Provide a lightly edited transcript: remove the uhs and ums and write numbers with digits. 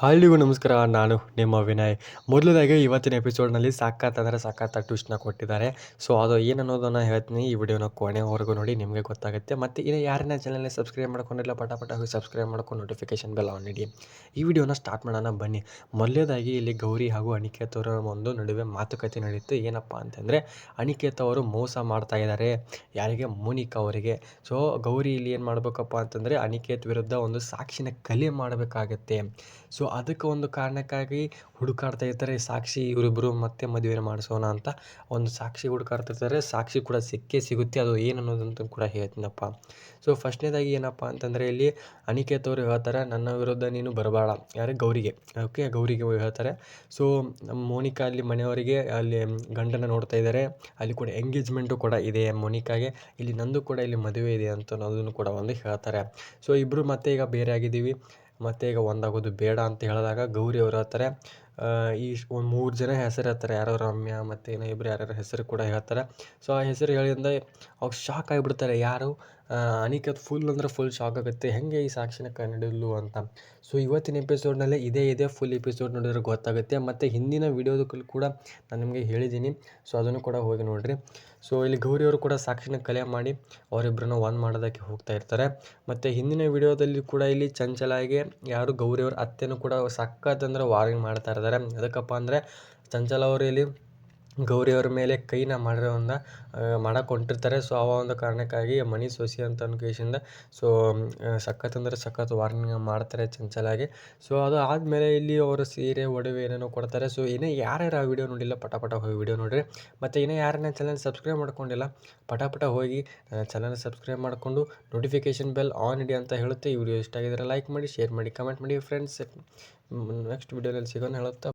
ಎಲ್ರಿಗೂ ನಮಸ್ಕಾರ. ನಾನು ನಿಮ್ಮ ವಿನಯ್. ಮೊದಲದಾಗಿ ಇವತ್ತಿನ ಎಪಿಸೋಡ್ನಲ್ಲಿ ಸಖತ್ ಟ್ವಿಸ್ಟ್ನ ಕೊಟ್ಟಿದ್ದಾರೆ. ಸೊ ಅದು ಏನನ್ನೋದನ್ನು ಹೇಳ್ತೀನಿ. ಈ ವಿಡಿಯೋನ ಕೊನೆವರೆಗೂ ನೋಡಿ, ನಿಮಗೆ ಗೊತ್ತಾಗುತ್ತೆ. ಮತ್ತು ಇನ್ನು ಯಾರನ್ನ ಚಾನಲ್ನ ಸಬ್ಸ್ಕ್ರೈಬ್ ಮಾಡ್ಕೊಂಡಿಲ್ಲ, ಪಟ ಹೋಗಿ ಸಬ್ಸ್ಕ್ರೈಬ್ ಮಾಡ್ಕೊಂಡು ನೋಟಿಫಿಕೇಶನ್ ಬೆಲ್ ಆನ್ ಇಡಿ. ಈ ವಿಡಿಯೋನ ಸ್ಟಾರ್ಟ್ ಮಾಡೋಣ ಬನ್ನಿ. ಮೊದಲನೇದಾಗಿ ಇಲ್ಲಿ ಗೌರಿ ಹಾಗೂ ಅನಿಕೇತ್ ಅವರ ಒಂದು ನಡುವೆ ಮಾತುಕತೆ ನಡೆಯಿತು. ಏನಪ್ಪ ಅಂತಂದರೆ, ಅನಿಕೇತ್ ಅವರು ಮೋಸ ಮಾಡ್ತಾ ಇದ್ದಾರೆ ಯಾರಿಗೆ, ಮೋನಿಕಾ ಅವರಿಗೆ. ಸೊ ಗೌರಿ ಇಲ್ಲಿ ಏನು ಮಾಡಬೇಕಪ್ಪ ಅಂತಂದರೆ, ಅನಿಕೇತ್ ವಿರುದ್ಧ ಒಂದು ಸಾಕ್ಷಿನ ಕಲೆ ಮಾಡಬೇಕಾಗತ್ತೆ. ಸೊ ಅದಕ್ಕೆ ಒಂದು ಕಾರಣಕ್ಕಾಗಿ ಹುಡುಕಾಡ್ತಾ ಇರ್ತಾರೆ. ಸಾಕ್ಷಿ ಇವರಿಬ್ಬರು ಮತ್ತೆ ಮದುವೆ ಮಾಡಿಸೋಣ ಅಂತ ಒಂದು ಸಾಕ್ಷಿ ಹುಡುಕಾಡ್ತಿರ್ತಾರೆ. ಸಾಕ್ಷಿ ಕೂಡ ಸಿಕ್ಕೇ ಸಿಗುತ್ತೆ. ಅದು ಏನು ಅನ್ನೋದಂತ ಕೂಡ ಹೇಳ್ತೀನಪ್ಪ. ಸೊ ಫಸ್ಟ್ನೇದಾಗಿ ಏನಪ್ಪ ಅಂತಂದರೆ, ಇಲ್ಲಿ ಅನಿಕೇತ್ ಅವರು ಹೇಳ್ತಾರೆ, ನನ್ನ ವಿರುದ್ಧ ನೀನು ಬರಬೇಡ. ಯಾರಿಗೆ, ಗೌರಿಗೆ. ಓಕೆ, ಗೌರಿಗೆ ಹೇಳ್ತಾರೆ. ಸೊ ನಮ್ಮ ಮೋನಿಕಾ ಅಲ್ಲಿ ಮನೆಯವರಿಗೆ ಅಲ್ಲಿ ಗಂಡನ ನೋಡ್ತಾ ಇದ್ದಾರೆ. ಅಲ್ಲಿ ಕೂಡ ಎಂಗೇಜ್ಮೆಂಟು ಕೂಡ ಇದೆ ಮೋನಿಕಾಗೆ. ಇಲ್ಲಿ ನಂದು ಕೂಡ ಇಲ್ಲಿ ಮದುವೆ ಇದೆ ಅಂತ ಅನ್ನೋದನ್ನು ಕೂಡ ಒಂದು ಹೇಳ್ತಾರೆ. ಸೊ ಇಬ್ಬರು ಮತ್ತೆ ಈಗ ಬೇರೆ ಆಗಿದ್ದೀವಿ, ಮತ್ತು ಈಗ ಒಂದಾಗೋದು ಬೇಡ ಅಂತ ಹೇಳಿದಾಗ ಗೌರಿ ಅವರು ಹೇಳ್ತಾರೆ, ಈ ಒಂದು 3 ಜನ ಹೆಸರು ಹೇಳ್ತಾರೆ. ಯಾರೋ ರಮ್ಯಾ ಮತ್ತು ಇನ್ನೂ ಇಬ್ಬರು ಯಾರ್ಯಾರ ಹೆಸರು ಕೂಡ ಹೇಳ್ತಾರೆ. ಸೊ ಆ ಹೆಸರು ಹೇಳಿಂದ ಅವ್ರು ಶಾಕ್ ಆಗಿಬಿಡ್ತಾರೆ. ಯಾರು, ಅನಿಕೇತ್ ಫುಲ್ ಅಂದರೆ ಫುಲ್ ಶಾಕ್ ಆಗುತ್ತೆ. ಹೆಂಗೆ ಈ ಸಾಕ್ಷಿನ ಕಂಡಿಡ್ಲು ಅಂತ. ಸೊ ಇವತ್ತಿನ ಎಪಿಸೋಡ್ನಲ್ಲೇ ಇದೇ ಫುಲ್ ಎಪಿಸೋಡ್ ನೋಡಿದ್ರೆ ಗೊತ್ತಾಗುತ್ತೆ. ಮತ್ತು ಹಿಂದಿನ ವೀಡಿಯೋದಕ್ಕೂ ಕೂಡ ನಾನು ನಿಮಗೆ ಹೇಳಿದ್ದೀನಿ. ಸೊ ಅದನ್ನು ಕೂಡ ಹೋಗಿ ನೋಡಿರಿ. ಸೊ ಇಲ್ಲಿ ಗೌರಿಯವರು ಕೂಡ ಸಾಕ್ಷಿನ ಕಲೆ ಮಾಡಿ ಅವರಿಬ್ಬರನ್ನ ಒಂದು ಮಾಡೋದಕ್ಕೆ ಹೋಗ್ತಾ ಇರ್ತಾರೆ. ಮತ್ತು ಹಿಂದಿನ ವಿಡಿಯೋದಲ್ಲಿ ಕೂಡ ಇಲ್ಲಿ ಚಂಚಲಾಗೆ ಯಾರು, ಗೌರಿಯವ್ರ ಅತ್ತೆನೂ ಕೂಡ ಸಖತ್ ಅಂದರೆ ವಾರ್ನಿಂಗ್ ಮಾಡ್ತಾ ಇದ್ದಾರೆ. ಅದಕ್ಕಪ್ಪ ಅಂದರೆ, ಚಂಚಲ ಅವರು ಇಲ್ಲಿ ಗೌರಿಯವ್ರ ಮೇಲೆ ಕೈನ ಮಾಡಿರೋನ್ನ ಮಾಡಕ್ಕೆ ಹೊಂಟಿರ್ತಾರೆ. ಸೊ ಆ ಒಂದು ಕಾರಣಕ್ಕಾಗಿ ಮನಿ ಸೊಸಿ ಅಂತ ಅನ್ಕೇಶಿಂದ ಸೊ ಸಖತ್ ಅಂದರೆ ಸಖತ್ ವಾರ್ನಿಂಗ್ ಮಾಡ್ತಾರೆ ಚಂಚಲಾಗಿ. ಸೊ ಅದು ಆದಮೇಲೆ ಇಲ್ಲಿ ಅವರು ಸೀರೆ ಒಡವೆ ಏನೇನೋ ಕೊಡ್ತಾರೆ. ಸೊ ಇನ್ನೂ ಯಾರ್ಯಾರು ಆ ವಿಡಿಯೋ ನೋಡಿಲ್ಲ, ಪಟ ಹೋಗಿ ವಿಡಿಯೋ ನೋಡಿರಿ. ಮತ್ತು ಇನ್ನೂ ಯಾರನ್ನ ಚಾನಲ್ ಸಬ್ಸ್ಕ್ರೈಬ್ ಮಾಡ್ಕೊಂಡಿಲ್ಲ, ಪಟ ಹೋಗಿ ಚಾನಲ್ ಸಬ್ಸ್ಕ್ರೈಬ್ ಮಾಡಿಕೊಂಡು ನೋಟಿಫಿಕೇಷನ್ ಬೆಲ್ ಆನ್ ಇಡಿ ಅಂತ ಹೇಳುತ್ತೆ. ಈ ವಿಡಿಯೋ ಇಷ್ಟ ಆಗಿದ್ರೆ ಲೈಕ್ ಮಾಡಿ, ಶೇರ್ ಮಾಡಿ, ಕಮೆಂಟ್ ಮಾಡಿ ಫ್ರೆಂಡ್ಸ್. ನೆಕ್ಸ್ಟ್ ವಿಡಿಯೋದಲ್ಲಿ ಸಿಗೋಣ ಹೇಳುತ್ತಾ.